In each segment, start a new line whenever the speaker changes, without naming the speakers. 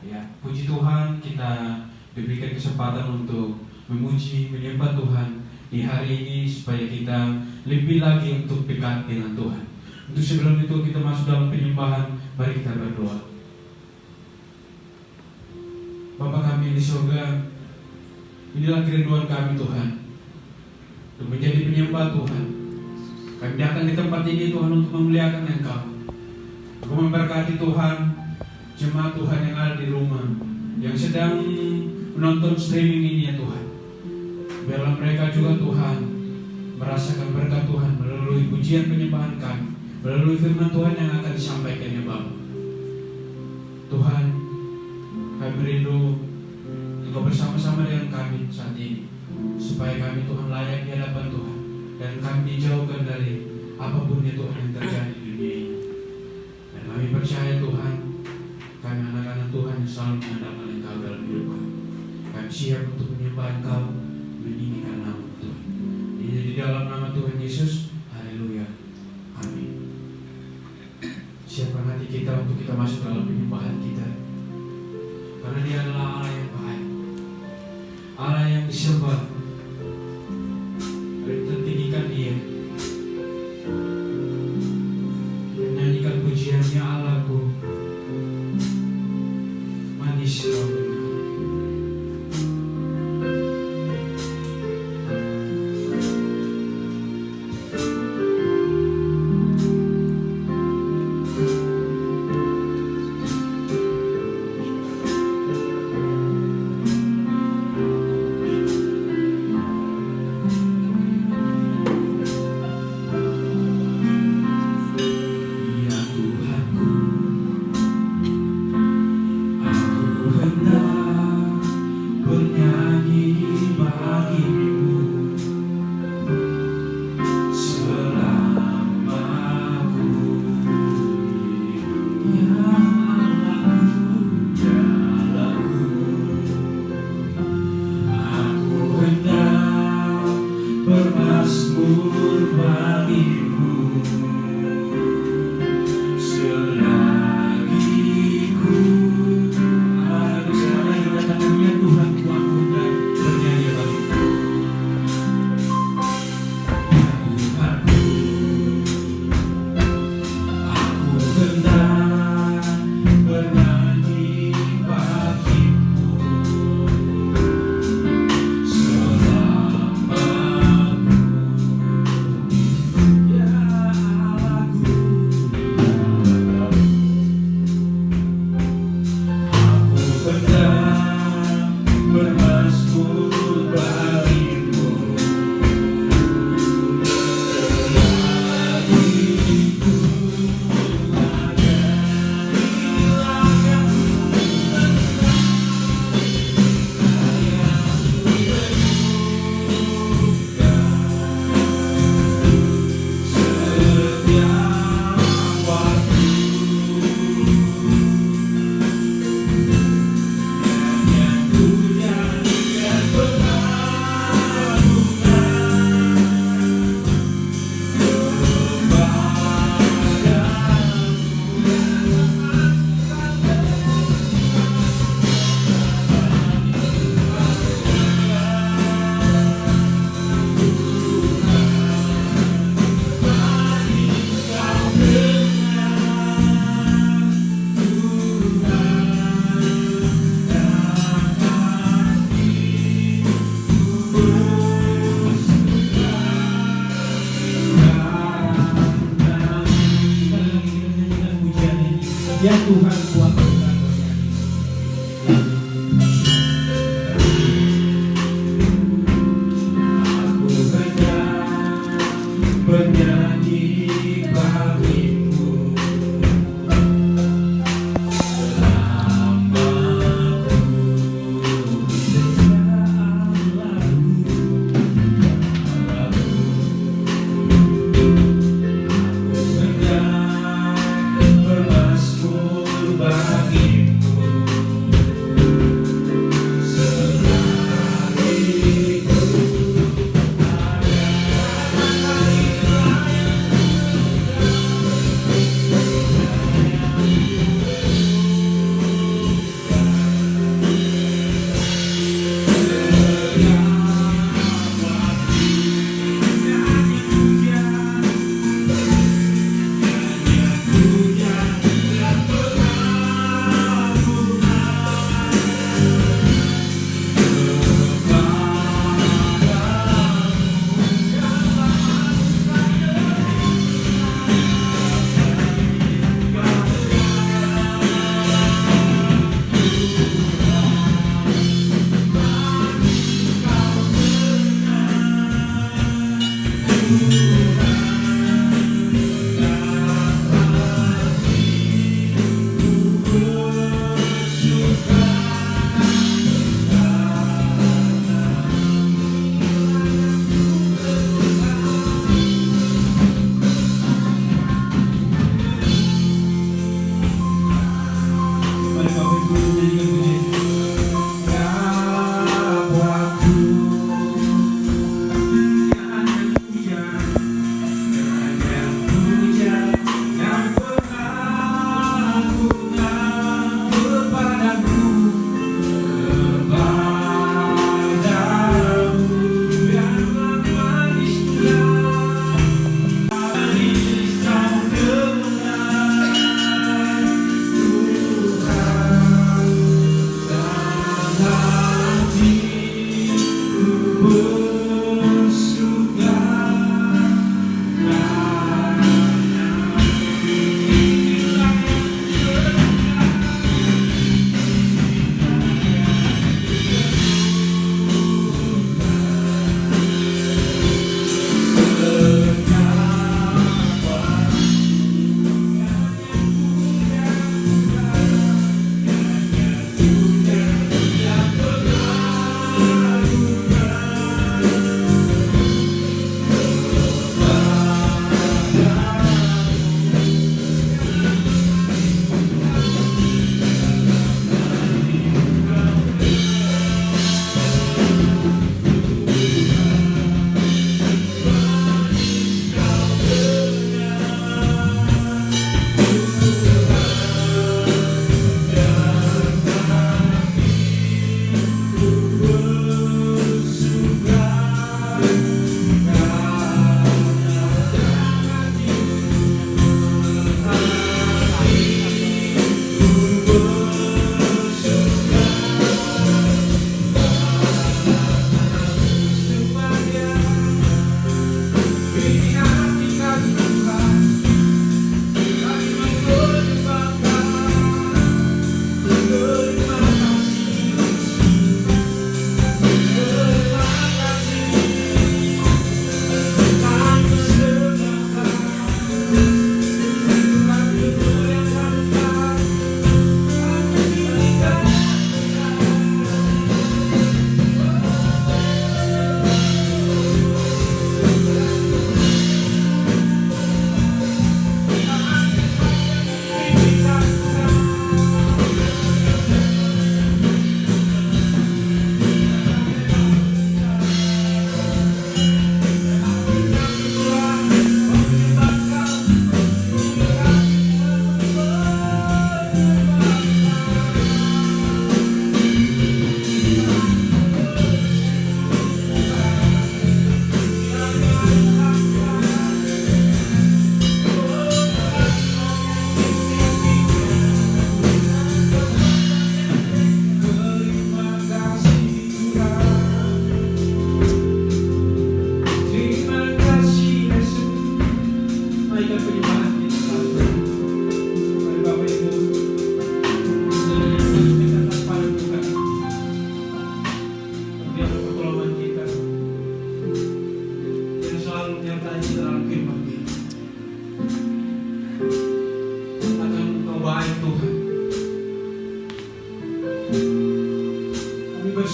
Ya, puji Tuhan kita diberikan kesempatan untuk memuji, menyembah Tuhan di hari ini supaya kita lebih lagi untuk dekat dengan Tuhan. Untuk sebelum itu kita masuk dalam penyembahan, mari kita berdoa. Bapa kami di surga, inilah kerinduan kami Tuhan, untuk menjadi penyembah Tuhan. Kami datang di tempat ini Tuhan untuk memuliakan Engkau, untuk memberkati Tuhan, jemaat Tuhan yang ada di rumah, yang sedang menonton streaming ini ya Tuhan. Biarlah mereka juga Tuhan merasakan berkat Tuhan melalui pujian penyembahan kami, melalui firman Tuhan yang akan disampaikan ya Bapa. Tuhan, kami rindu Engkau bersama-sama dengan kami saat ini, supaya kami Tuhan layak di hadapan Tuhan, dan kami dijauhkan dari apapun ya Tuhan yang terjadi di dunia ini. Dan kami percaya Tuhan, kami anak-anak Tuhan yang selalu mengandalkan Engkau dalam hidup kami. Kami siap untuk menyembah Engkau, meninggikan nama Tuhan. Ini di dalam nama Tuhan Yesus. Haleluya. Amin. Siapkan hati kita untuk kita masuk dalam penyembahan kita, karena Dia adalah Allah yang baik, Allah yang disembah. Mari kita tinggikan Dia, menyanyikan pujiannya, Allahku manis kau benar. Ya Tuhan, kuat aku hendak bernyanyi bagimu selama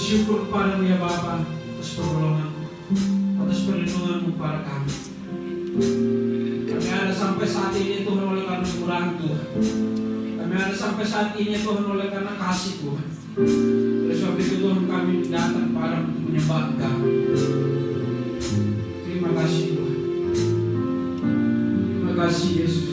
bersyukur kepadamu ya Bapa atas pertolonganmu, atas perlindunganmu kepada kami. Kami ada sampai saat ini Tuhan oleh karena murah Tuhan. Kami ada sampai saat ini Tuhan oleh karena kasih Tuhan. Oleh sebab itu Tuhan kami datang padamu untuk menyembah Engkau. Terima kasih Tuhan. Terima kasih Yesus.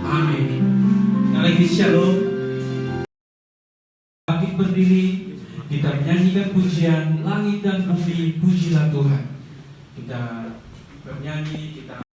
Amin. Sekali lagi shalom. Bangkit berdiri, kita menyanyikan pujian langit dan bumi, pujilah Tuhan. Kita bernyanyi, kita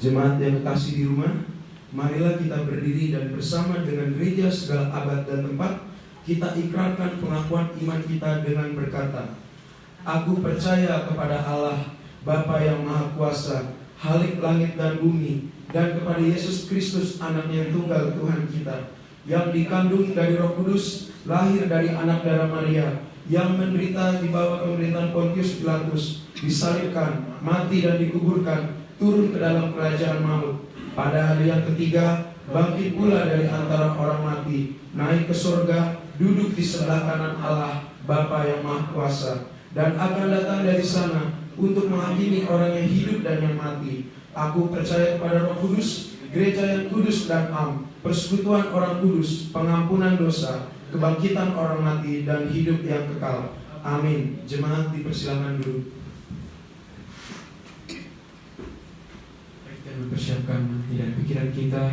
Jemaat yang kekasih di rumah, marilah kita berdiri dan bersama dengan gereja segala abad dan tempat, kita ikrarkan pengakuan iman kita dengan berkata, Aku percaya kepada Allah, Bapa yang Maha Kuasa, Khalik langit dan bumi, dan kepada Yesus Kristus, Anaknya yang tunggal Tuhan kita, yang dikandung dari Roh Kudus, lahir dari anak darah Maria, yang menderita di bawah pemerintahan Pontius Pilatus, disalibkan, mati dan dikuburkan, turun ke dalam kerajaan maut. Pada hari yang ketiga, bangkit pula dari antara orang mati, naik ke surga, duduk di sebelah kanan Allah, Bapa yang Maha Kuasa, dan akan datang dari sana untuk menghakimi orang yang hidup dan yang mati. Aku percaya kepada Roh Kudus, gereja yang kudus dan am, persekutuan orang kudus, pengampunan dosa, kebangkitan orang mati, dan hidup yang kekal. Amin. Jemaat dipersilakan dulu.
Mempersiapkan hati dan pikiran kita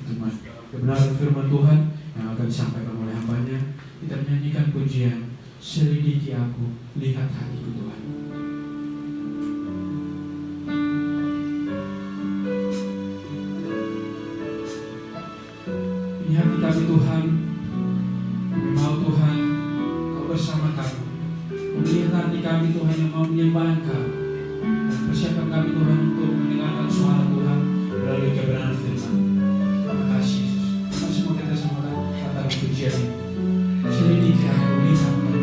untuk kebenaran firman Tuhan yang akan disampaikan oleh hambanya. Kita menyanyikan pujian, selidiki aku, lihat hatiku Tuhan. Ini hati kami Tuhan, kami mau Tuhan Kau bersama kami, melihat hati kami Tuhan yang mau menyembah Engkau, dan persiapkan kami Tuhan untuk mendengarkan suara Tuhan melalui kebenaran firman. Terima kasih Yesus. Mari semua kita samakan katakan pujian ini. Selidiki aku, lihat hati.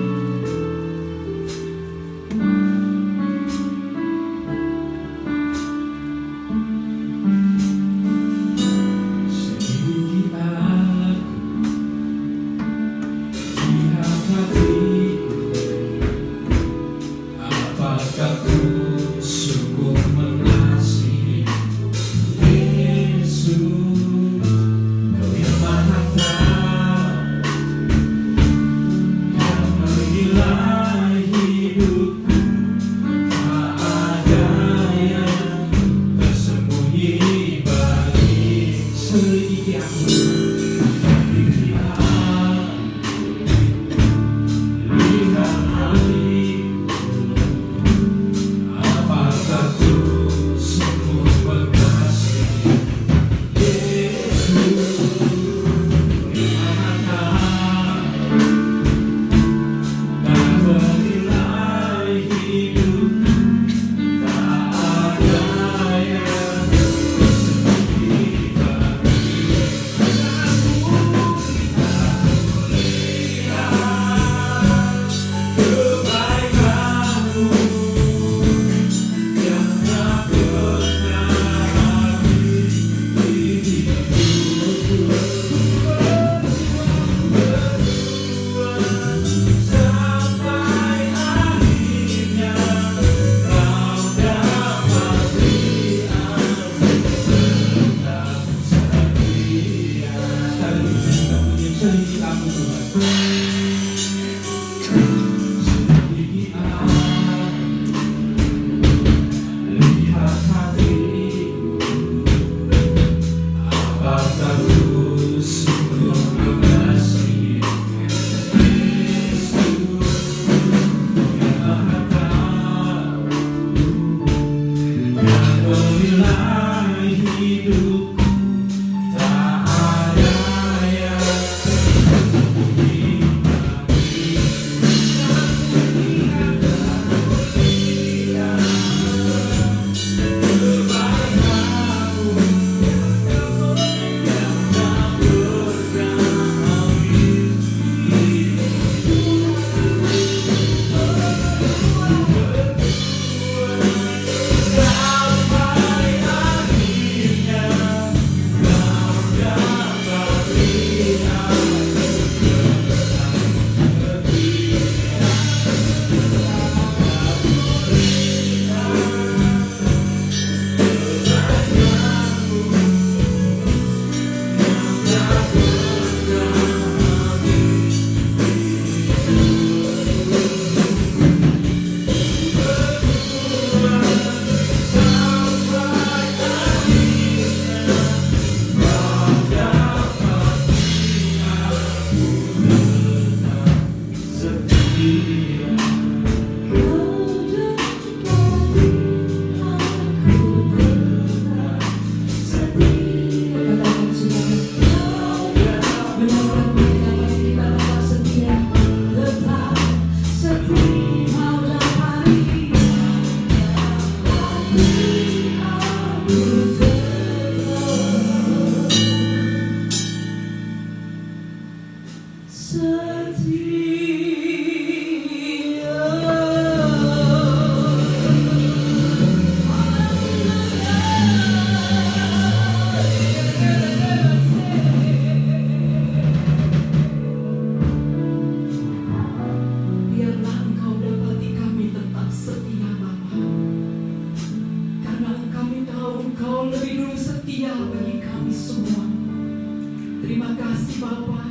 Terima kasih Bapa,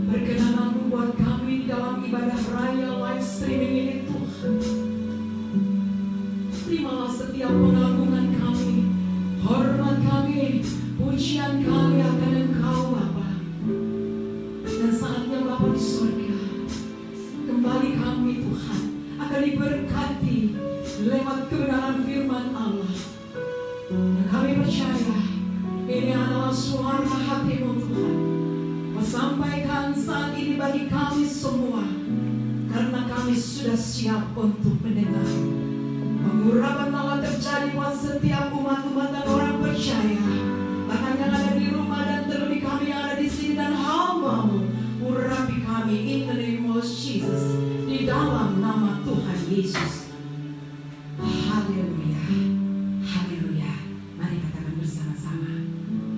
berkenan-Mu buat kami dalam ibadah raya live streaming ini Tuhan. Terimalah setiap pengagungan kami, hormat kami, pujian kami akan Engkau Bapa. Dan saatnya Bapa di surga, kembali kami Tuhan akan diberkati lewat kebenaran firman Allah. Dan kami percaya ini adalah suara hati-Mu Tuhan, sampaikan saat ini bagi kami semua, karena kami sudah siap untuk mendengar. Pengurapan Allah terjadi buat setiap umat-umat dan orang percaya, bahkan yang ada di rumah dan terlebih kami yang ada di sini dan hamba-Mu. Urapi kami in the name of Jesus, di dalam nama Tuhan Yesus. Haleluya, haleluya. Mari katakan bersama-sama,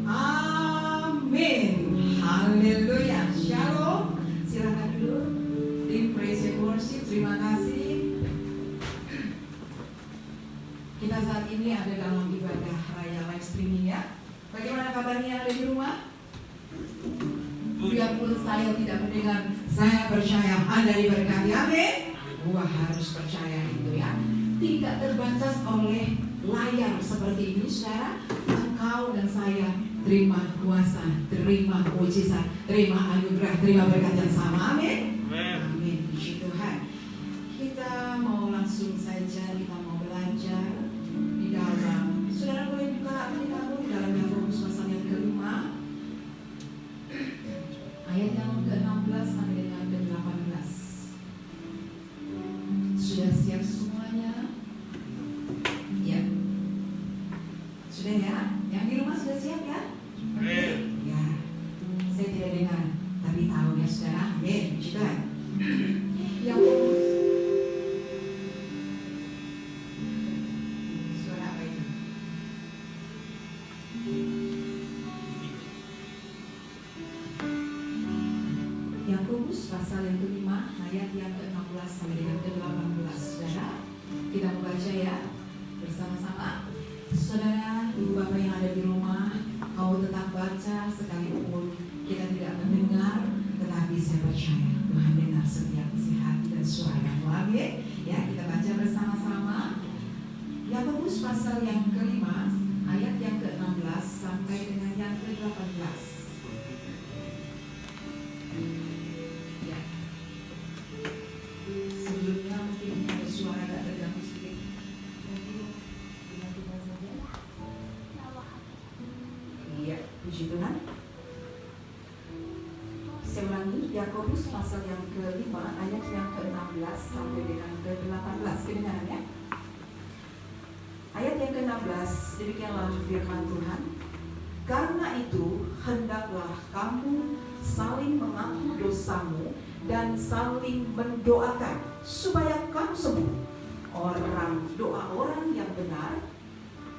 amin. Haleluya, shalom. Silakan duduk. Tim praise and worship, terima kasih. Kita saat ini ada dalam ibadah raya live streaming ya. Bagaimana kabarnya yang ada di rumah? Biarpun saya tidak mendengar, saya percaya Anda diberkati. Amin. Gua harus percaya itu ya. Tidak terbatas oleh layar seperti ini, saudara. Engkau dan saya terima kuasa, terima mujizat, terima anugerah, terima berkat yang sama. Amin. Amin. Puji Tuhan. Kita mau langsung saja, kita mau belajar di dalam. Saudara boleh buka Alkitab di dalam Yakobus pasal yang kelima, ayat yang ke-16 sampai dengan ke-18. Sudah siap semuanya? Ya. Sudah ya? Yang di rumah sudah siap ya? Ya, saya tidak dengar, tapi tahu ya saudara. Amin. Puji Tuhan. Yakobus. Suara apa itu? Yakobus pasal yang kelima, ayat yang ke-16 sampai dengan ke-18. Saudara, kita membaca ya bersama-sama. Saudara, ibu bapak yang ada di rumah, kau tetap baca sekalipun kita tidak mendengar, tetapi saya percaya Tuhan dengar setiap isi hati dan suara-Mu. Amin. Ya, kita baca bersama-sama. Yakobus pasal yang kelima, ayat yang ke-16 sampai dengan yang ke-18. Ya. Sebelumnya mungkin ada suara agak terganggu sedikit. Mungkin tiba-tiba saja. Iya, puji Tuhan. Saya ulangi, Yakobus pasal yang kelima, ayat yang ke-16 sampai dengan ke-18. Kedengarannya? Ayat yang ke-16, demikianlah firman Tuhan. Karena itu, hendaklah kamu saling mengaku dosamu dan saling mendoakan supaya kamu sembuh. Doa orang yang benar,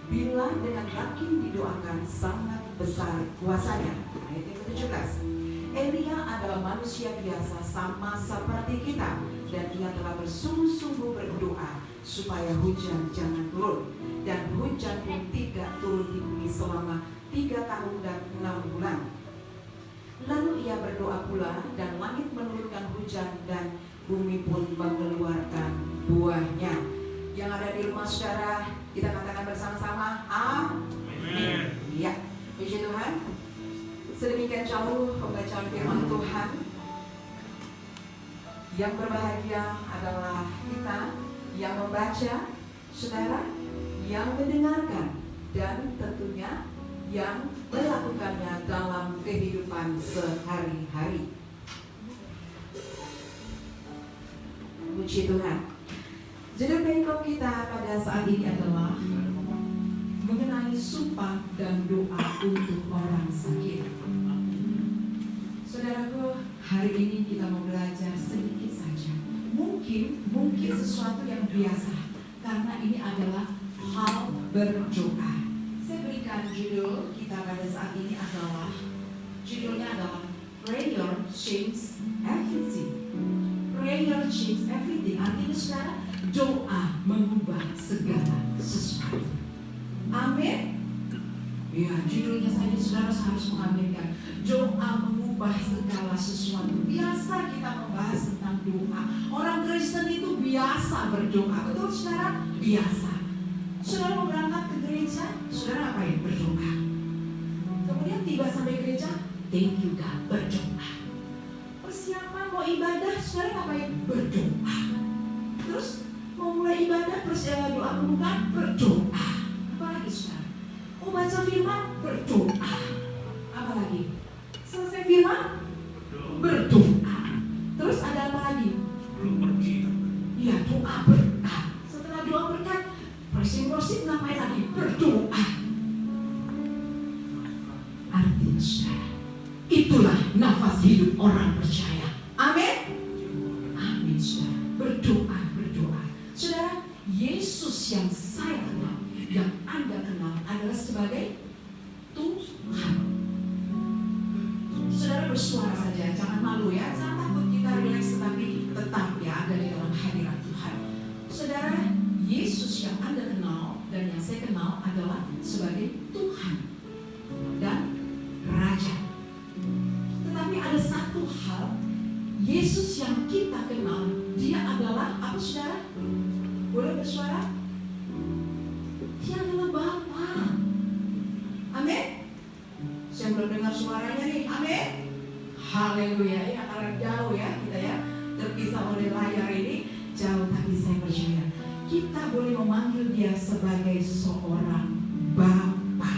bila dengan yakin didoakan, sangat besar kuasanya. Ayat yang ke-17. Elia adalah manusia biasa sama seperti kita, dan ia telah bersungguh-sungguh berdoa supaya hujan jangan turun, dan hujan pun tidak turun di bumi selama 3 tahun dan 6 bulan. Lalu ia berdoa pula, dan langit menurunkan hujan, dan bumi pun mengeluarkan buahnya. Yang ada di rumah saudara, kita katakan bersama-sama, amin. Ya, puji Tuhan. Sedemikian jauh pembacaan firman Tuhan. Yang berbahagia adalah kita yang membaca, saudara, yang mendengarkan, dan tentunya yang melakukannya dalam kehidupan sehari-hari. Puji Tuhan. Judul perikop kita pada saat ini adalah mengenai sumpah dan doa untuk orang sakit. Saudaraku, hari ini kita mau belajar sedikit saja. Mungkin sesuatu yang biasa, karena ini adalah hal berdoa. Saya berikan judul kita pada saat ini adalah, judulnya adalah Prayer Changes Everything. Prayer changes everything. Artinya saudara, doa mengubah segala sesuatu. Amin. Ya, judulnya saja saudara harus mengaminkan. membahas sesuatu. Biasa kita membahas tentang doa. Orang Kristen itu biasa berdoa. Betul saudara? Biasa. Saudara mau berangkat ke gereja, saudara ngapain? Berdoa. Kemudian tiba sampai gereja, thank you God, berdoa. Persiapan mau ibadah, saudara ngapain? Berdoa. Terus mau mulai ibadah, persiapan doa pembukaan, berdoa. Apalagi saudara? Mau baca firman, berdoa. Apalagi? Selesai firman, berdoa. Terus ada apa lagi? Ya, doa berkat. Setelah doa berkat, praise ngapain lagi? Berdoa. Artinya saudara, itulah nafas hidup orang percaya. Amin. Amin saudara. Berdoa, berdoa. Saudara, Yesus yang saya kenal, yang Anda kenal adalah sebagai Tuhan. Saudara bersuara saja, jangan malu ya, jangan takut, kita relax, tetapi tetap ya ada di dalam hadirat Tuhan. Saudara, Yesus yang Anda kenal dan yang saya kenal adalah sebagai Tuhan dan Raja. Tetapi ada satu hal, Yesus yang kita kenal, dia adalah apa saudara? Boleh bersuara? Dia adalah Bapa. Amin. Saya belum dengar suaranya nih, amin. Haleluya, ya karena jauh ya kita ya, terpisah oleh layar ini jauh, tapi saya percaya kita boleh memanggil dia sebagai seorang Bapa.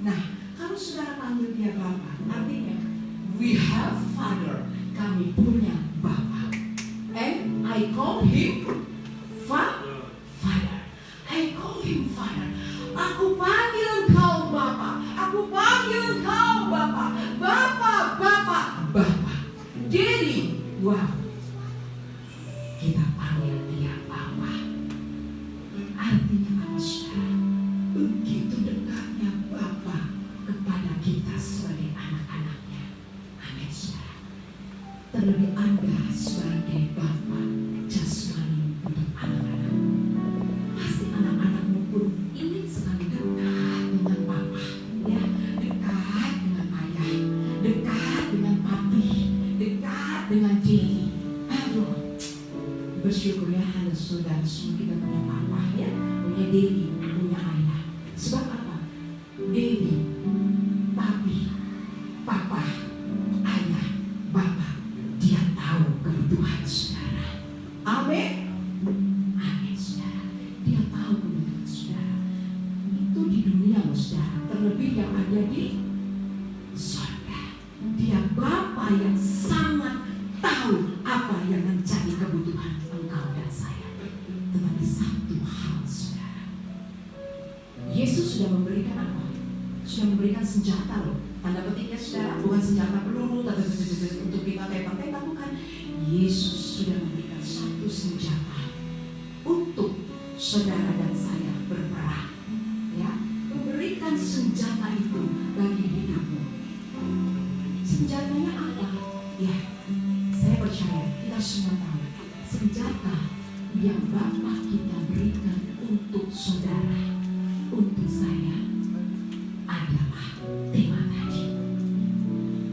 Nah, kalau saudara panggil dia Bapa, artinya we have Father, kami punya Bapa. And I call him Father. I call him Father. Aku panggil engkau Bapa. Aku panggil engkau Bapa. Bapa, Bapa, Bapa. Jadi, wow. Kita panggil dia Bapa. Artinya apa saudara? Begitu dekatnya Bapa kepada kita sebagai anak-anaknya. Amin saudara. Terlebih Anda sebagai Bapa jasmani untuk anak-anak. Pasti anak-anakmu pun ingin sekali dekat dengan Bapa, ya, dekat dengan ayah, dekat dengan papi, dekat dengan Daddy. Aduh, bersyukur ya halo saudara, semua kita punya Papa ya, punya Daddy, punya ayah. Sebab apa? Daddy, papi, Papa, ayah, Bapa, dia tahu kebutuhan saudara. Amin. Amin saudara. Dia tahu kebutuhan saudara. Itu di dunia loh saudara. Terlebih yang ada di surga. Dia Bapa yang sangat tahu apa yang menjadi kebutuhan engkau dan saya. Tetapi satu hal saudara, Yesus sudah memberikan apa? Sudah memberikan senjata loh. Tanda petiknya saudara, bukan senjata peluru untuk kita tembak-tembak, bukan. Yesus sudah memberikan satu senjata untuk saudara dan saya berperang, ya, memberikan senjata itu bagi hidupmu. Senjatanya apa? Ya, saya percaya kita semua tahu senjata yang Bapa kita berikan untuk saudara, untuk saya adalah tema tadi.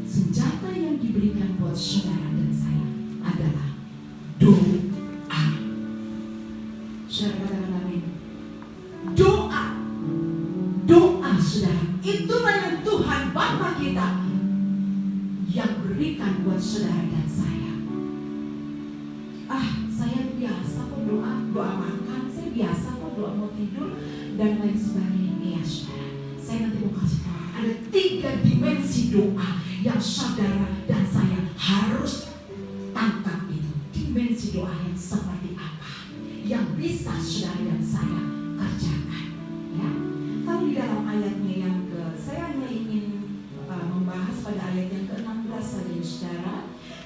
Senjata yang diberikan buat saudara dan saya adalah doa. Saudara katakan amin. Doa. Doa saudara. Itulah yang Tuhan Bapa kita yang berikan buat saudara dan saya. Saya biasa kok doa makan, saya biasa kok doa mau tidur dan lain sebagainya. Ya saudara, saya nanti mau kasih tahu ada 3 dimensi doa yang saudara dan saya harus tangkap itu. Dimensi doa yang seperti apa yang bisa saudara dan saya kerjakan, ya. Kalau di dalam ayatnya yang saya hanya ingin membahas pada ayat yang ke-16 saja saudara.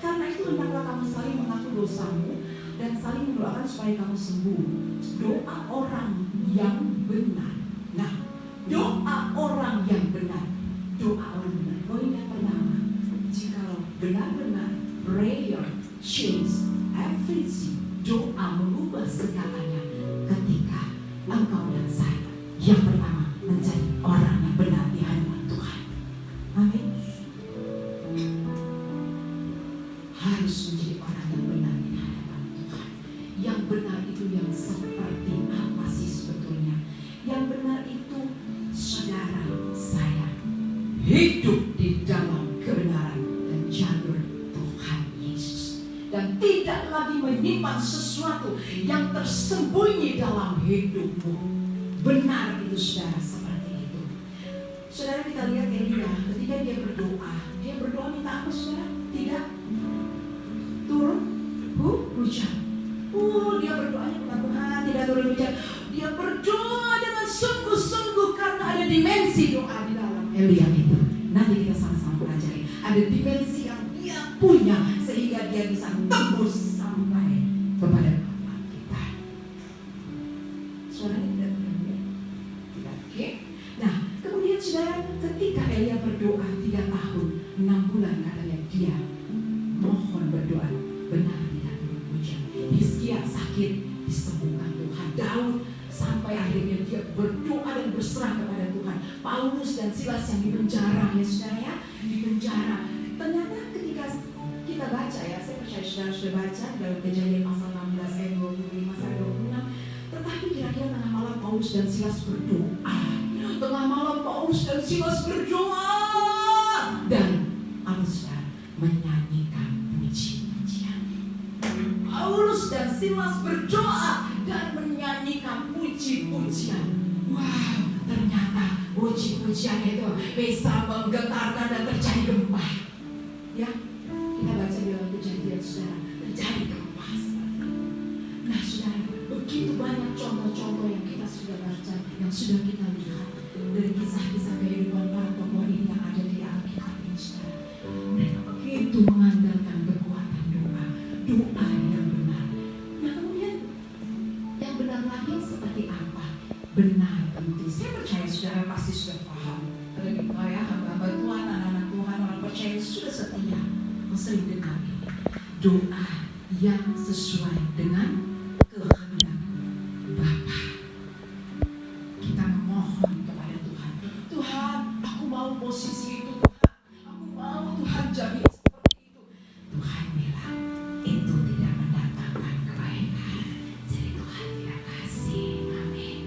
Karena itu hendaklah kamu saling mengaku dosamu dan saling mendoakan supaya kamu sembuh. Doa orang yang benar. Nah, doa orang yang benar. Doa orang benar. Poin yang pertama, jika benar-benar prayer change everything. Doa mengubah segalanya ketika engkau dan saya yang pertama menjadi orang yang benar di hadapan Tuhan. Amin. di dalam kebenaran dan jalur Tuhan Yesus, dan tidak lagi menyimpan sesuatu yang tersembunyi dalam hidupmu. Benar itu saudara, seperti itu. Saudara, kita lihat Elia ketika dia berdoa minta apa saudara? Tidak turun hujan. Dia berdoanya kepada Tuhan, tidak turun hujan. Dia berdoa dengan sungguh-sungguh karena ada dimensi doa di dalam Elia itu. Nanti kita sama-sama pelajari. Ada dimensi yang dia punya sehingga dia bisa tembus sampai kepada Bapa kita. Suaranya tidak terdengar. Tidak. Oke. Nah, kemudian saudara, ketika Elia berdoa 3 tahun 6 bulan katanya dia mohon berdoa, benar tidak turun hujan. Hizkia sakit, disembuhkan Tuhan. Daud sampai akhirnya dia berdoa dan berserah kepada Tuhan. Paulus dan Silas yang dipenjara, ya saudara ya, dipenjara. Ternyata ketika kita baca ya, saya percaya saudara sudah baca dalam Kejadian pasal 16 ayat 25 sampai 26. Tetapi kira-kira tengah malam Paulus dan Silas berdoa. Tengah malam Paulus dan Silas berdoa. Dan apa saudara? Menyanyikan puji-pujian. Paulus dan Silas berdoa dan menyanyikan puji-pujian. Wow, ternyata puji-pujian itu bisa menggetarkan dan terjadi gempa. Ya, kita baca di dalam Kejadian saudara, terjadi gempa. Nah saudara, begitu banyak contoh-contoh yang kita sudah baca, yang sudah kita lihat dari kisah-kisah kehidupan para tokoh ini yang ada di Alkitab ini saudara. Mereka begitu mengandalkan kekuatan doa yang benar. Nah kemudian yang benar lagi seperti apa? Benar tentu. Saya percaya saudara pasti sudah paham. Lebih kaya hamba-hamba Tuhan, anak-anak Tuhan, orang percaya sudah setia. Sering dengar ini. Doa yang sesuai dengan kehendak Bapa. Kita memohon kepada Tuhan. Tuhan, aku mau posisi itu Tuhan. Aku mau Tuhan jadi seperti itu. Tuhan bilang, itu tidak mendatangkan kebaikan. Jadi Tuhan tidak kasih. Amin.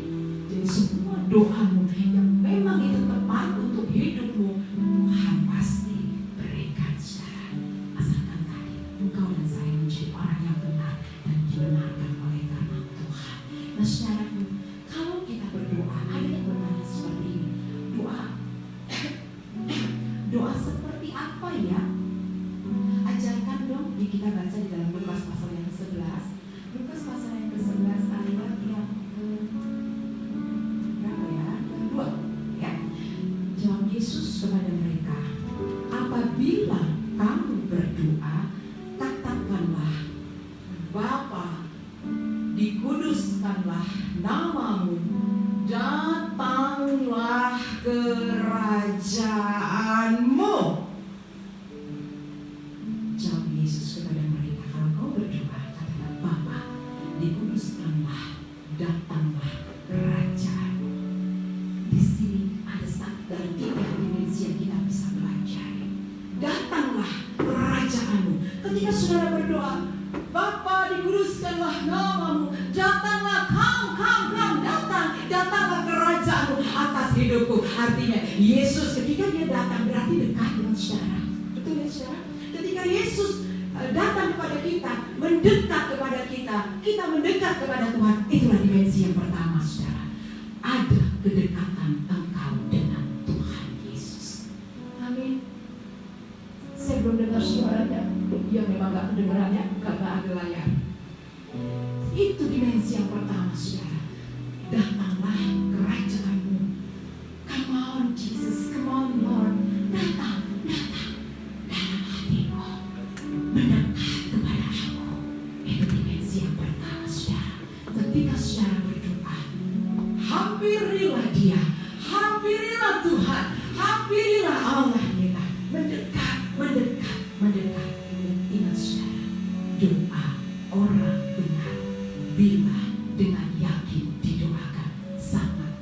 Jadi semua doamu yang memang itu tepat untuk hidupmu, Tuhan pasti berikan saudara. Asalkan tadi engkau dan saya menjadi orang yang benar dan dibenarkan oleh karena Tuhan. Nah saudaraku, kalau kita berdoa, ada yang bertanya seperti ini. Doa seperti apa ya? Ajarkan dong. Ini kita baca di dalam Lukas pasal yang ke-11. Lukas pasal yang ke-11 ayat yang berapa ya? Kedua ya. Jawab Yesus kepada mereka, apabila kamu berdoa, katakanlah, Bapa, dikuduskanlah namamu, datanglah kerajaanmu. Jawab Yesus kepada mereka, kalau kau berdoa, katakan, Bapa, dikuduskanlah, datanglah kerajaanmu. Di sini ada satu dari 3 dimensi yang kita bisa pelajari. Datanglah kerajaanmu. Ketika saudara berdoa, Bapa, dikuduskanlah namamu, datanglah datanglah kerajaanmu atas hidupku. Artinya Yesus ketika dia datang berarti dekat dengan saudara. Betul ya saudara? Ketika Yesus datang kepada kita, mendekat kepada kita, kita mendekat kepada Tuhan. Itulah dimensi yang pertama saudara. Ada kedekatan engkau dengan Tuhan Yesus. Amin. Saya belum dengar suaranya. Ya memang gak kedengarannya karena ada layar. Itu dimensi yang pertama saudara. Datanglah kerajaanmu. Come on Jesus, come on Lord. Datang dalam hatiku, mendekat kepada aku. Itu dimensi yang pertama saudara. Ketika saudara berdoa, hampirilah dia, hampirilah Tuhan, hampirilah Allah kita. Mendekat. Ingat saudara, doa orang benar bila dengan yakin didoakan sangat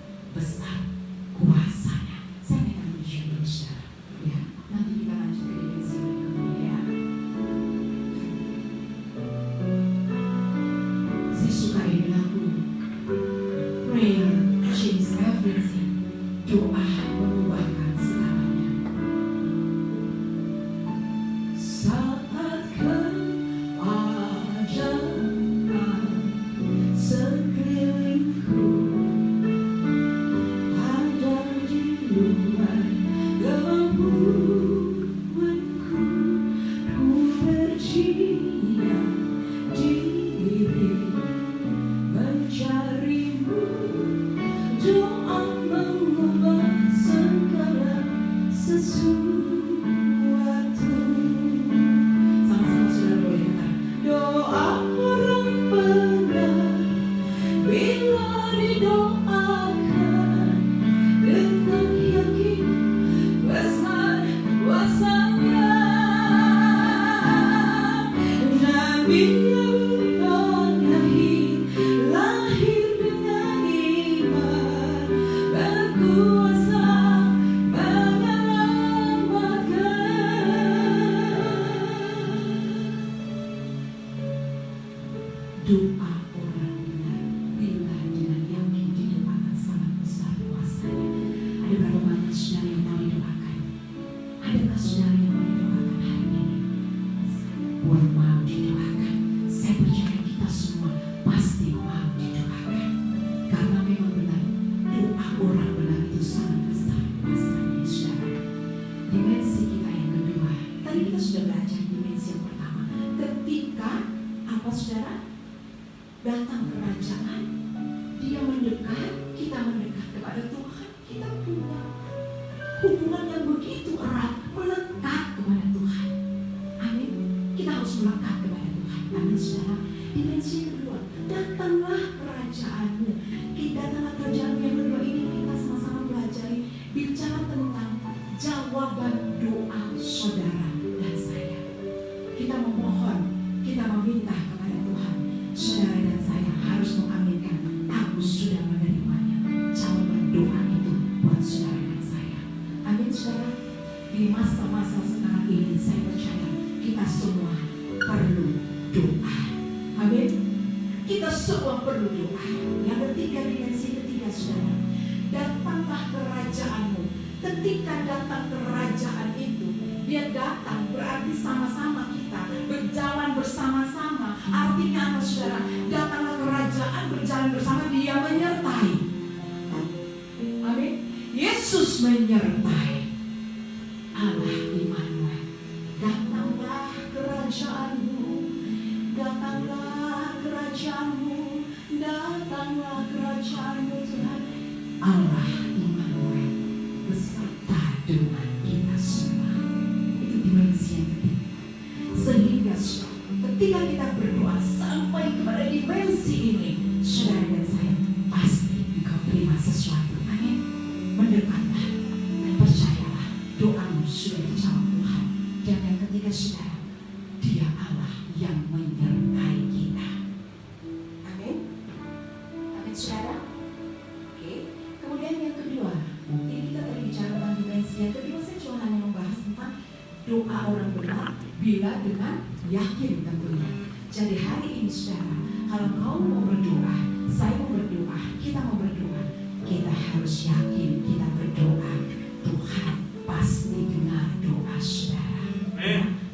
Dia bukan lahir dengan iman, berkuasa doa orang benar bila dengan yakin didoakan sangat besar kuasanya. Ada berapa banyak saudara yang mau didoakan? Adakah saudara yang mau didoakan hari ini? Buat mau didoakan. Saya percaya kita semua pasti mau didoakan. Karena memang benar, doa orang benar itu sangat besar kuasanya, saudara. Dimensi kita yang kedua, tadi kita sudah belajar dimensi yang pertama. Ketika apa saudara? Datang kerajaan, dia mendekat, kita mendekat kepada Tuhan, kita punya hubungan yang begitu erat, melekat kepada Tuhan. Amin. Kita harus melekat kepada Tuhan. Amin, saudara. Dimensi yang kedua, datanglah kerajaanmu. Datanglah kerajaanmu yang kedua ini kita sama-sama belajar bicara tentang jawaban doa saudara dan saya. Kita memohon, kita meminta kepada Tuhan. Saudara dan saya harus mengaminkan, aku sudah menerimanya. Jawaban doa itu buat saudara dan saya. Amin, saudara. Di masa-masa sekarang ini saya percaya kita semua perlu doa. Amin. Kita semua perlu doa. Yang ketiga, dimensi ketiga, saudara, datanglah kerajaanmu. Ketika datang kerajaan itu, dia datang berarti sama-sama kita berjalan bersama-sama. Artinya apa, saudara? Datanglah kerajaan, berjalan bersama, dia menyertai. Amin. Yesus menyertai. Allah Immanuel. Datanglah kerajaanmu, datanglah kerajaanmu, datanglah kerajaanmu, Tuhan. Allah Immanuel beserta dengan kita semua. Itu dimensi yang ketiga. Sehingga ketika kita berdoa sampai kepada dimensi ini, saudara dan saya, pasti engkau terima sesuatu. Amin. Mendekatlah dan percayalah, doamu sudah dijawab Tuhan. Dan yang ketiga, saudara, dia Allah yang menyertai kita. Amin. Amin, saudara. Oke. Kemudian yang kedua, ini kita tadi bicara tentang dimensi. Yang kedua, saya cuma hanya membahas tentang doa orang benar bila dengan yakin tentunya. Jadi hari ini, saudara, kalau kau mau berdoa, saya mau berdoa, kita mau berdoa, kita harus yakin kita berdoa, Tuhan pasti dengar doa saudara.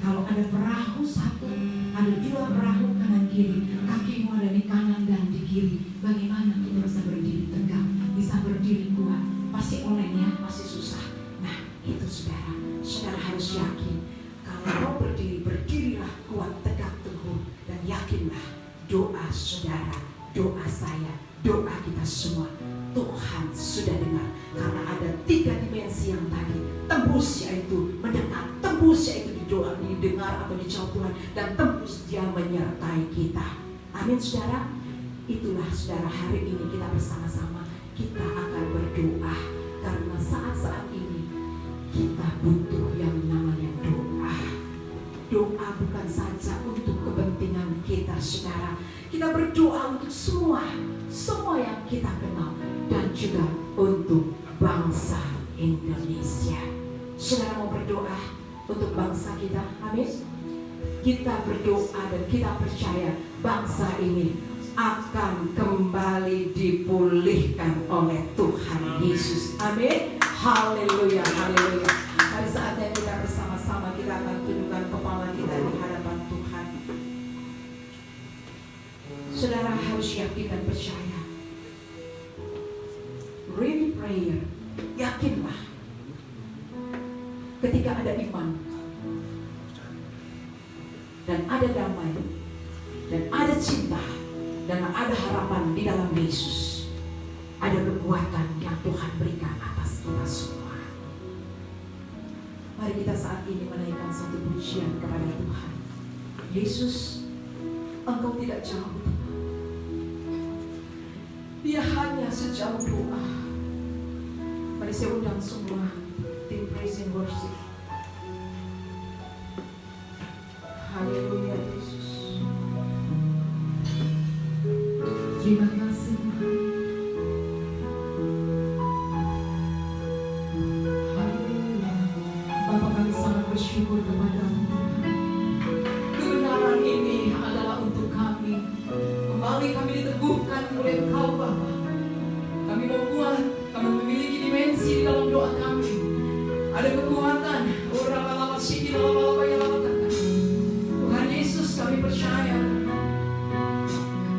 Kalau ada perahu satu, ada dua perahu kanan kiri, kakimu ada di kanan dan di kiri, bagaimana kita bisa berdiri tegak, bisa berdiri kuat? Pasti oleng ya, pasti susah. Nah, itu saudara, saudara harus yakin. Kalau kau berdiri, berdirilah kuat, tegak teguh, dan yakinlah doa saudara, doa saya, doa kita semua, Tuhan sudah dengar. Karena ada tiga dimensi yang tadi, tembus yaitu mendekat, tembus yaitu didoa, didengar atau dijawab Tuhan, dan tembus dia menyertai kita. Amin, saudara. Itulah saudara, hari ini kita bersama-sama, kita akan berdoa. Karena saat-saat ini kita butuh yang namanya doa. Doa bukan saja untuk kepentingan kita, saudara. Kita berdoa untuk semua yang kita kenal, dan juga untuk bangsa Indonesia. Saudara mau berdoa untuk bangsa kita? Amin. Kita berdoa dan kita percaya bangsa ini akan kembali dipulihkan oleh Tuhan Yesus. Amin. Haleluya, haleluya. Pada saatnya kita bersama-sama, kita akan tundukkan kepala kita di hadapan Tuhan. Saudara harus yakin dan percaya. Really prayer, yakinlah. Ketika ada iman dan ada damai dan ada cinta dan ada harapan di dalam Yesus, ada kekuatan yang Tuhan berikan atas kita semua. Mari kita saat ini menaikkan satu pujian kepada Tuhan. Yesus, Engkau tidak jauh, Dia hanya sejauh doa. Mari saya undang semua tim praise and worship. Haleluya Yesus. Terima kasih Tuhan. Haleluya. Bapa, kami sangat bersyukur kepadamu Tuhan. Kebenaran ini adalah untuk kami. Kembali kami diteguhkan oleh Engkau Bapa. Kami mau kuat, kami memiliki dimensi di dalam doa kami. Ada kekuatan. Tuhan Yesus, kami percaya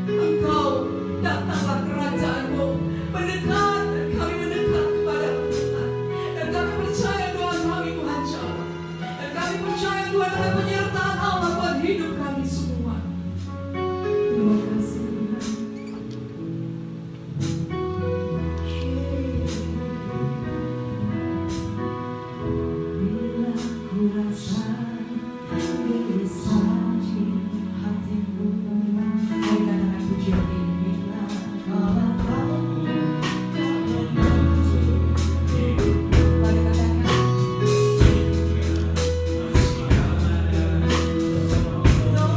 Engkau datanglah kerajaan-Mu, mendekat, dan kami mendekat kepada-Mu Tuhan. Dan kami percaya doa kami Tuhan jawab. Dan kami percaya Tuhan ada penyertaan Allah buat hidup kami semua. Terima kasih Tuhan. Bila ku rasa gelisah di hatimu, kau katakan pujian ini. Bila kau mari katakan no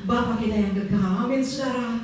Bapa kita yang kekal. Amin saudara.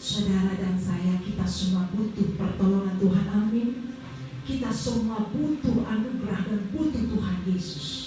Saudara dan saya, kita semua butuh pertolongan Tuhan, amin. Kita semua butuh anugerah dan butuh Tuhan Yesus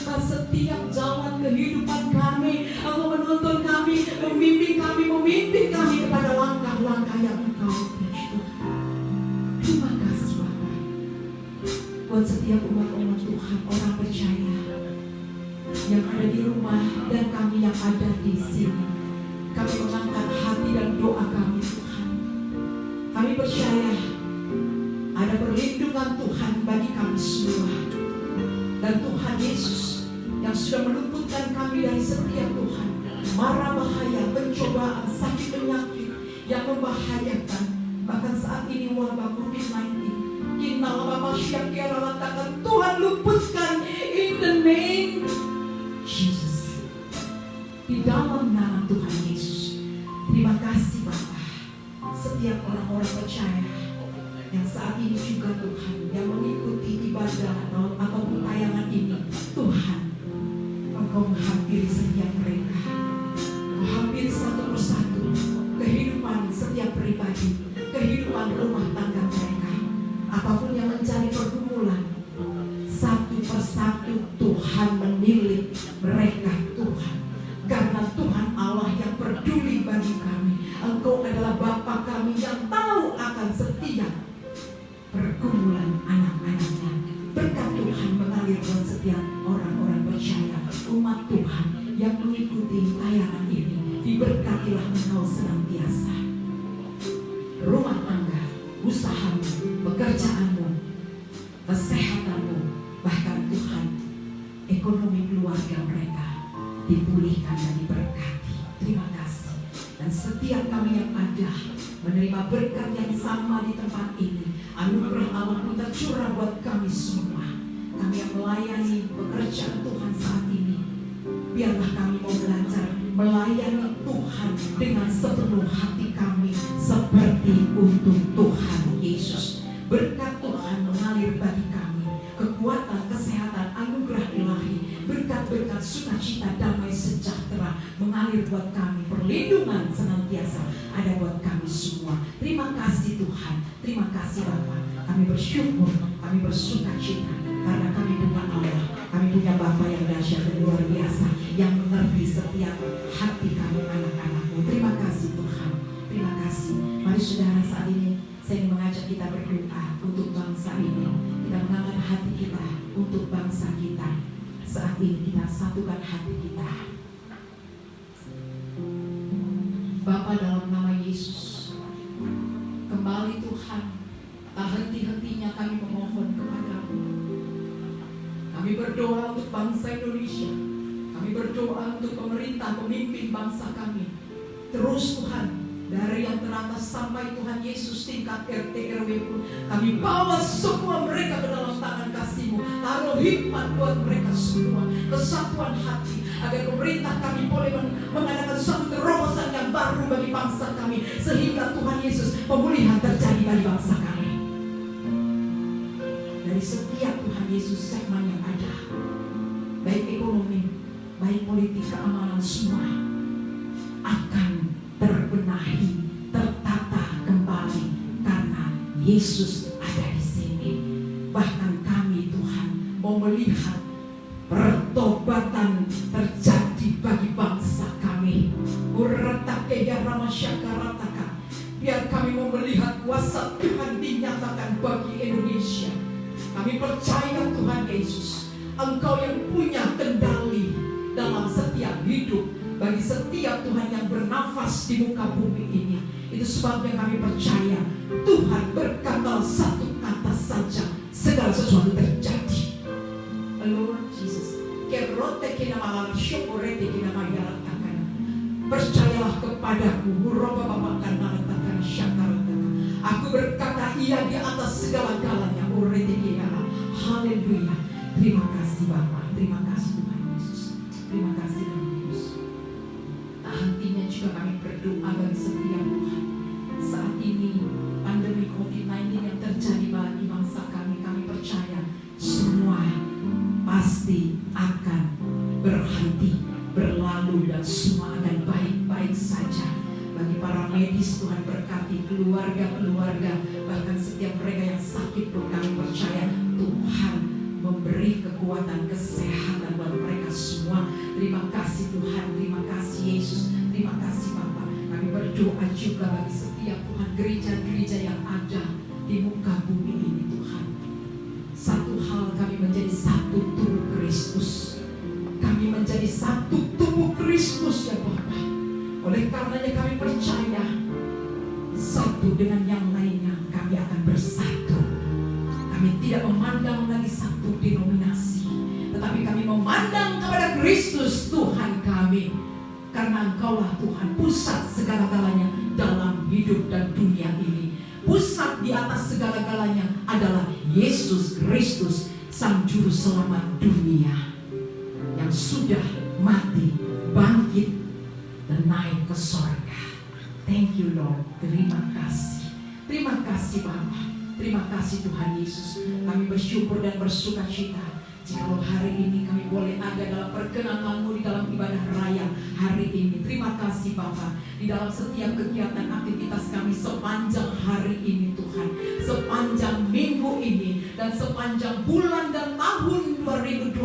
yang setiap jalan kehidupan kami, Engkau menuntun kami, memimpin kami kepada langkah-langkah yang Engkau beri. Terima kasih Bapa buat setiap umat-umat Tuhan, orang percaya yang ada di rumah dan kami yang ada di sini. Kami mengangkat hati dan doa kami Tuhan. Kami percaya ada perlindungan Tuhan bagi kami semua. Dan Tuhan Yesus yang sudah meluputkan kami dari setiap Tuhan mara bahaya, pencobaan, sakit penyakit yang membahayakan. Bahkan saat ini wabah COVID-19, Tuhan luputkan in the name Jesus, di dalam nama Tuhan Yesus. Terima kasih Bapa. Setiap orang-orang percaya yang saat ini juga Tuhan yang mengikuti ibadah ataupun Engkau menghampiri setiap mereka. Engkau hampiri satu persatu kehidupan setiap pribadi, kehidupan rumah tangga mereka. Apapun yang menjadi pergumulan, satu persatu Tuhan menilik mereka Tuhan. Karena Tuhan Allah yang peduli bagi kami. Engkau adalah Bapa kami yang tahu akan setiap pergumulan anak-anaknya. Berkat Tuhan mengalir dalam setiap orang-orang percaya, umat Tuhan yang mengikuti tayangan ini. Diberkatilah engkau senantiasa. Rumah tangga, usahamu, pekerjaanmu, kesehatanmu, bahkan Tuhan, ekonomi keluarga mereka dipulihkan dan diberkati. Terima kasih. Dan setiap kami yang ada menerima berkat yang sama di tempat ini, anugerah Allah pun tercurah buat kami semua. Kami yang melayani pekerjaan Tuhan saat ini, biarlah kami mau belajar melayani Tuhan dengan sepenuh hati kami, seperti untuk Tuhan Yesus. Berkat Tuhan mengalir bagi kami, kekuatan, kesehatan, anugerah ilahi, berkat-berkat sukacita, damai sejahtera mengalir buat kami. Perlindungan senantiasa ada buat kami semua. Terima kasih Tuhan, terima kasih Bapa. Kami bersyukur, kami bersukacita karena kami punya Allah, kami punya Bapa yang dahsyat dan luar biasa, yang mengerti setiap hati kami anak-anakmu. Terima kasih Tuhan, terima kasih. Mari saudara, saat ini saya ingin mengajak kita berdoa untuk bangsa ini. Kita mengangkat hati kita untuk bangsa kita. Saat ini kita satukan hati kita. Bapa, dalam nama Yesus, kembali Tuhan, tak henti-hentinya kami memohon kepadamu. Kami berdoa untuk bangsa Indonesia. Kami berdoa untuk pemerintah, pemimpin bangsa kami. Terus Tuhan, dari yang teratas sampai Tuhan Yesus tingkat RT RW pun, kami bawa semua mereka ke dalam tangan kasih-Mu. Taruh hikmat buat mereka semua, kesatuan hati, agar pemerintah kami boleh mengadakan suatu terobosan yang baru bagi bangsa kami, sehingga Tuhan Yesus pemulihan terjadi bagi bangsa kami. Dari setiap Tuhan Yesus segmen yang ada, baik ekonomi, baik politik, keamanan, semua akan terbenahi, tertata kembali karena Yesus ada di sini. Bahkan kami Tuhan mau melihat pertobatan terjadi bagi bangsa kami. Biar kami mau melihat kuasa Tuhan dinyatakan bagi Indonesia. Kami percaya Tuhan Yesus, Engkau yang punya kendali dalam setiap hidup bagi setiap Tuhan yang bernafas di muka bumi ini. Itu sebabnya kami percaya Tuhan berkata satu kata saja, segala sesuatu terjadi. Lord Jesus, percayalah kepadaku, aku berkata iya di atas segala-galanya. Haleluya. Terima kasih Bapa, terima kasih Tuhan Yesus, terima kasih Tuhan Yesus. Tak hentinya juga kami berdoa bagi setiap Tuhan. Saat ini pandemi COVID-19 yang terjadi bagi bangsa kami, kami percaya semua pasti akan berhenti, berlalu, dan semua akan baik-baik saja. Bagi para medis, Tuhan berkati keluarga-keluarga, bahkan setiap mereka yang sakit pun kami percaya Tuhan memberi kekuatan kesehatan buat mereka semua. Terima kasih Tuhan, terima kasih Yesus, terima kasih Bapa. Kami berdoa juga bagi setiap Tuhan gereja-gereja yang ada di muka bumi ini Tuhan. Satu hal, kami menjadi satu tubuh Kristus. Kami menjadi satu tubuh Kristus ya Bapa. Oleh karenanya kami percaya satu dengan yang lainnya kami akan bersatu. Kami tidak memandang lagi satu denominasi, tetapi kami memandang kepada Kristus Tuhan kami. Karena Engkaulah Tuhan pusat segala-galanya dalam hidup dan dunia ini. Pusat di atas segala-galanya adalah Yesus Kristus, Sang Juru Selamat dunia, yang sudah mati, bangkit, dan naik ke sorga. Thank you Lord. Terima kasih. Terima kasih Bapa. Terima kasih Tuhan Yesus. Kami bersyukur dan bersukacita Jikalau hari ini kami boleh ada dalam perkenan-Mu di dalam ibadah raya hari ini. Terima kasih Bapa. Di dalam setiap kegiatan aktivitas kami sepanjang hari ini Tuhan, sepanjang minggu ini dan sepanjang bulan dan tahun 2020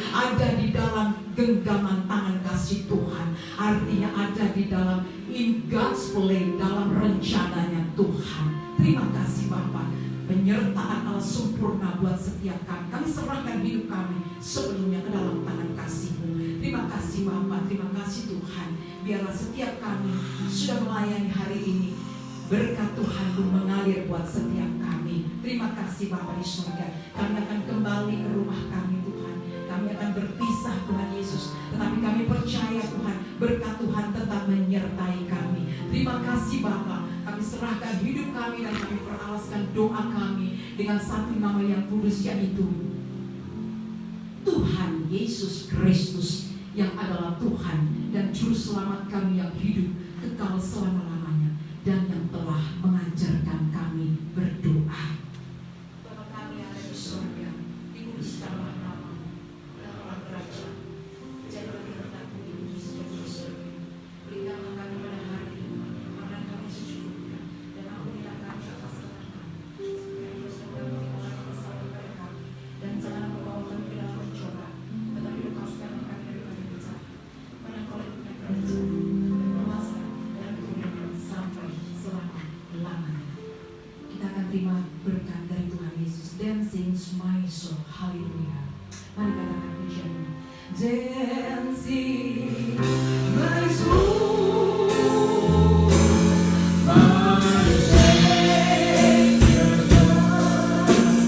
ada di dalam genggaman tangan kasih Tuhan. Artinya ada di dalam in God's plan, dalam rencananya Tuhan. Terima kasih Bapa. Penyertaan Allah sempurna buat setiap kami. Kami serahkan hidup kami sebelumnya ke dalam tangan kasih-Mu. Terima kasih Bapa, terima kasih Tuhan. Biarlah setiap kami sudah melayani hari ini, berkat Tuhan pun mengalir buat setiap kami. Terima kasih Bapa di surga. Kami akan kembali ke rumah kami Tuhan. Kami akan berpisah Tuhan Yesus, tetapi kami percaya Tuhan, berkat Tuhan tetap menyertai kami. Terima kasih Bapa. Kami serahkan hidup kami dan kami peralaskan doa kami dengan satu nama yang kudus, yaitu Tuhan Yesus Kristus, yang adalah Tuhan dan Juru Selamat kami yang hidup kekal selama-lamanya dan yang telah mengajarkan kami berdoa. Bapa kami yang ada di surga, dikuduskanlah nama-Mu, datanglah kerajaan-Mu, jadilah kehendakmu di bumi seperti di surga. Berikanlah kami pada hari ini makanan kami secukupnya, dan ampunilah kami atas kesalahan kami, seperti dosa kami mengampuni kesalahan kepada kami, dan janganlah membawa kami ke dalam pencobaan, tetapi lepaskanlah kami daripada yang jahat. Karena Engkau yang punya kerajaan dan kuasa dan kemuliaan sampai selama-lamanya. Kita akan terima berkat dari Tuhan Yesus. Dancing my soul, haleluya. Mari katakan pujian-Mu. Dancing my soul, my Savior God to thee.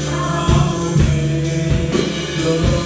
How may Lord,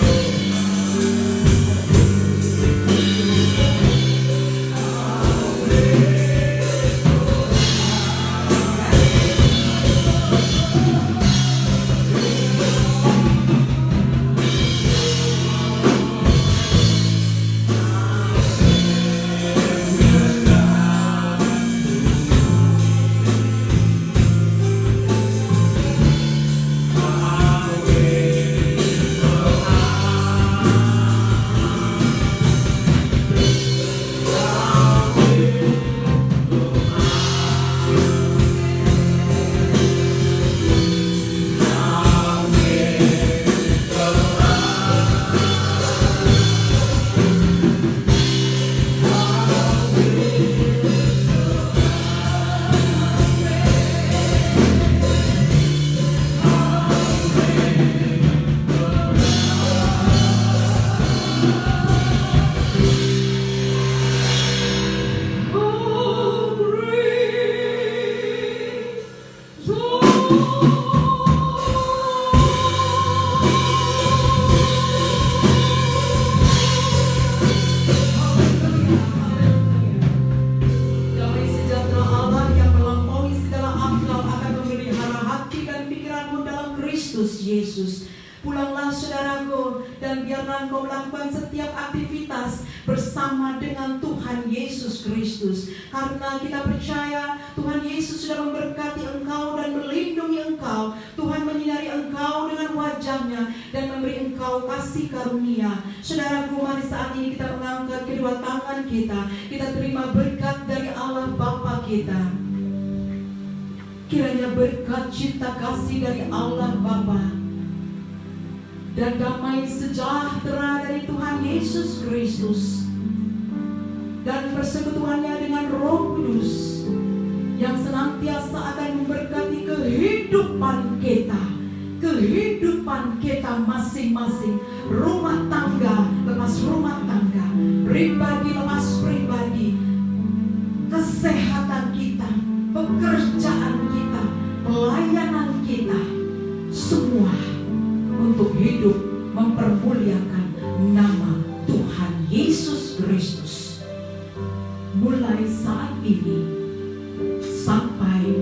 Yesus. Pulanglah saudaraku, dan biarlah engkau melakukan setiap aktivitas bersama dengan Tuhan Yesus Kristus. Karena kita percaya Tuhan Yesus sudah memberkati engkau dan melindungi engkau. Tuhan menyinari engkau dengan wajahnya dan memberi engkau kasih karunia. Saudaraku, mari saat ini kita mengangkat kedua tangan kita. Kita terima berkat dari Allah Bapa kita. Kiranya berkat cinta kasih dari Allah Bapa dan damai sejahtera dari Tuhan Yesus Kristus dan persekutuannya dengan Roh Kudus yang senantiasa akan memberkati kehidupan kita masing-masing, rumah tangga lepas rumah tangga, pribadi lepas pribadi, kesehatan kita, pekerjaan kita, pelayanan kita, semua untuk hidup mempermuliakan nama Tuhan Yesus Kristus mulai saat ini sampai